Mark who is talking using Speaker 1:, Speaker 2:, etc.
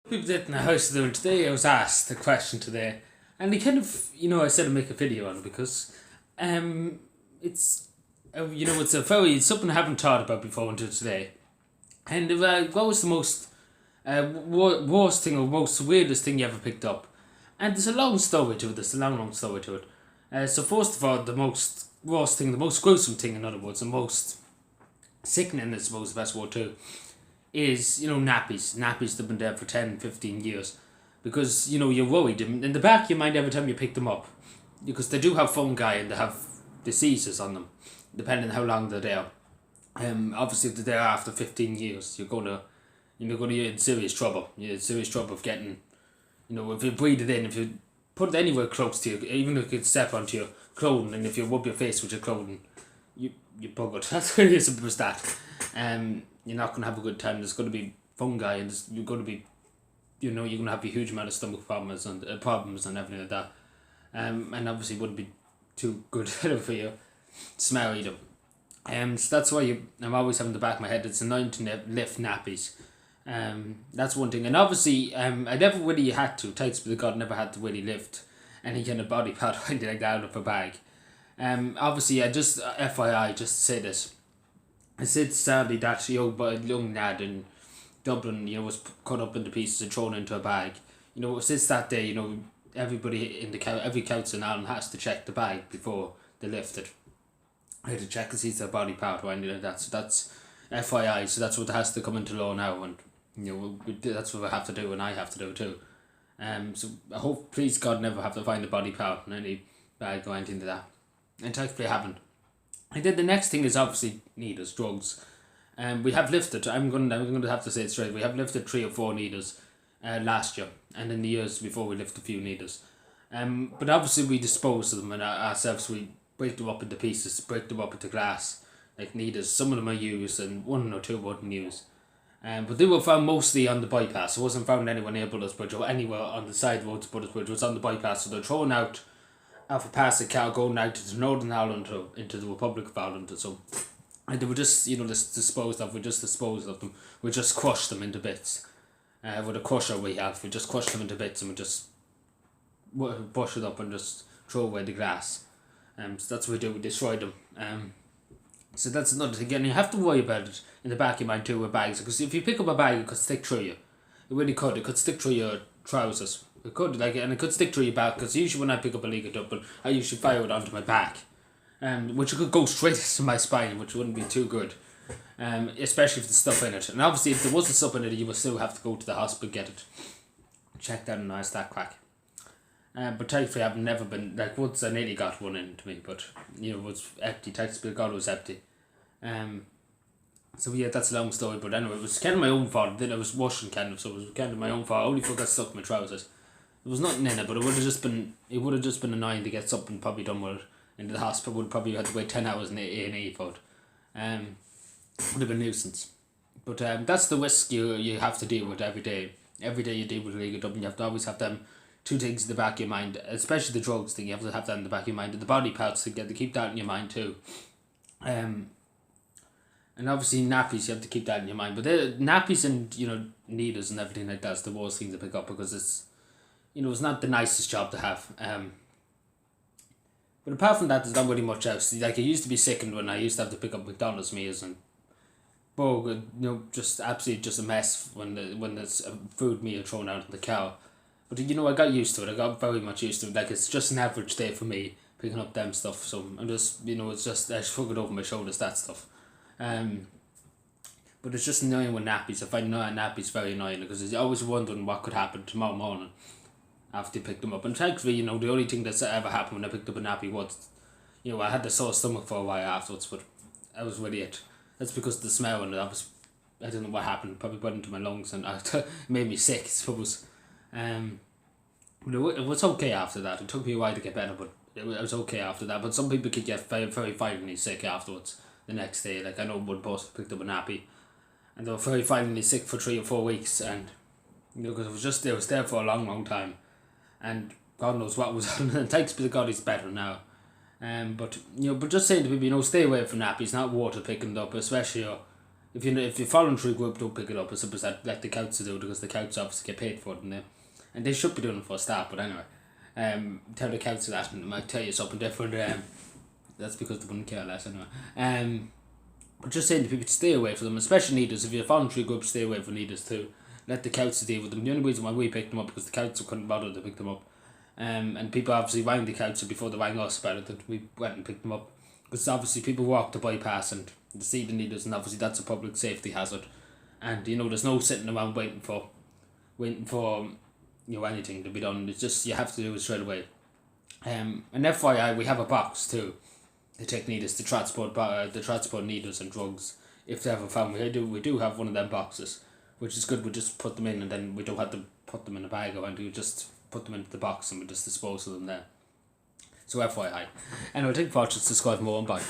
Speaker 1: People did in the house doing today. I was asked a question today, and I kind of, I said I'd make a video on it because, it's, it's a very it's something I haven't thought about before until today. And what was the most, worst thing or most weirdest thing you ever picked up? And there's a long story to it. There's a long story to it. So first of all, the most worst thing, the most gruesome thing, in other words, the most sickening, I suppose, the best word too, is, nappies. Nappies that have been there for 10, 15 years. Because, you're worried. In the back of your mind every time you pick them up. Because they do have fungi and they have diseases on them, depending on how long they're there. Obviously, if they're there after 15 years, you're gonna get in serious trouble. You're in serious trouble of getting, if you breathe it in, if you put it anywhere close to you, even if you could step onto your clothing, and if you rub your face with your clothing, you're buggered. That's really simple as that. You're not going to have a good time. There's going to be fungi, and you're going to be, you're going to have a huge amount of stomach problems and everything like that. And obviously it wouldn't be too good for you to smell either. So that's why I'm always having the back of my head. It's annoying to lift nappies. That's one thing. And obviously, I never really had to. Thanks be to God, never had to really lift any kind of body part or anything like that out of a bag. Obviously, I just, FYI, just to say this. I said sadly that young lad in Dublin, was cut up into pieces and thrown into a bag. Since that day, everybody every council in Ireland has to check the bag before they lift it. I had to check to see it's a body part or anything like that. So that's FYI. So that's what has to come into law now, and that's what I have to do, and I have to do too. So I hope, please God, never have to find a body part in any bag or anything like that. And thankfully I haven't. And then the next thing is obviously needles, drugs. We have lifted, I'm going to have to say it straight, we have lifted 3 or 4 needles last year, and in the years before we lifted a few needles. But obviously we dispose of them and ourselves, we break them up into pieces, break them up into glass, like needles. Some of them are used and 1 or 2 wouldn't use. But they were found mostly on the bypass. It wasn't found anywhere near Buttersbridge or anywhere on the side roads of Buttersbridge. It was on the bypass, so they're thrown out off a pass of car going out to Northern Ireland or into the Republic of Ireland or so. And they were just, just disposed of. We just disposed of them. We just crushed them into bits. With a crusher we just crushed them into bits, and we just brush it up and just throw away the glass. So that's what we do. We destroy them. So that's another thing. And you have to worry about it in the back of your mind too with bags, because if you pick up a bag, it could stick through you. It really could. It could stick through your trousers. It could, and it could stick through your back, because usually when I pick up a legal double, I usually fire it onto my back, which could go straight to my spine, which wouldn't be too good, especially if there's stuff in it. And obviously, if there wasn't stuff in it, you would still have to go to the hospital and get it checked out and nice that crack. But thankfully, I've never been, once I nearly got one into me, but, it was empty. Thanks be to God, it was empty. So yeah, that's a long story, but anyway, it was kind of my own fault. Then I was washing so it was kind of my own fault. I only got stuck in my trousers. There was nothing in it, but it would have just been annoying to get something probably done with it into the hospital. Would probably have to wait 10 hours in A&E for it. Would have been a nuisance. But that's the risk you have to deal with every day. Every day you deal with legal Dublin, you have to always have them 2 things in the back of your mind, especially the drugs thing. You have to have that in the back of your mind, and the body parts to keep that in your mind too. And obviously nappies, you have to keep that in your mind. But nappies and needles and everything like that's the worst thing to pick up, because it's it's not the nicest job to have. But apart from that, there's not really much else. Like, I used to be sickened when I used to have to pick up McDonald's meals, and just absolutely just a mess when there's a food meal thrown out in the car. But I got used to it. I got very much used to it. Like, it's just an average day for me picking up them stuff. So I'm just it's just I shrug it over my shoulders, that stuff. But it's just annoying with nappies. I find nappies very annoying, because you're always wondering what could happen tomorrow morning after you pick them up. And thankfully, the only thing that's ever happened when I picked up a nappy was, I had the sore stomach for a while afterwards, but that was really it. That's because of the smell, and I don't know what happened. Probably went into my lungs and it made me sick, I suppose. But it was okay after that. It took me a while to get better, but it was okay after that. But some people could get very, very violently sick afterwards the next day. Like, I know one person picked up a nappy, and they were very violently sick for 3 or 4 weeks, and because it was there for a long, long time, and God knows what was on. And thanks be to God, it's better now. But just saying to people, stay away from nappies. Not water picking it up, especially if your voluntary group don't pick it up, it's supposed to let the council do it because the council obviously get paid for it, and they should be doing it for staff. But anyway, tell the council that, and it might tell you something different. That's because they wouldn't care less anyway. But just saying to people to stay away from them, especially needles. If you're a voluntary group, stay away from needles too. Let the council deal with them. The only reason why we picked them up because the council couldn't bother to pick them up. And people obviously rang the council before they rang us about it, that we went and picked them up. Because obviously people walk the bypass and they see the needles, and obviously that's a public safety hazard. And there's no sitting around waiting for anything to be done. It's just you have to do it straight away. And FYI, we have a box too. They take needles to transport needles and drugs if they have a family. We do have one of them boxes, which is good. We just put them in, and then we don't have to put them in a bag or anything. We just put them into the box and we just dispose of them there. So FYI. Anyway, thank you for watching. Subscribe more and bye.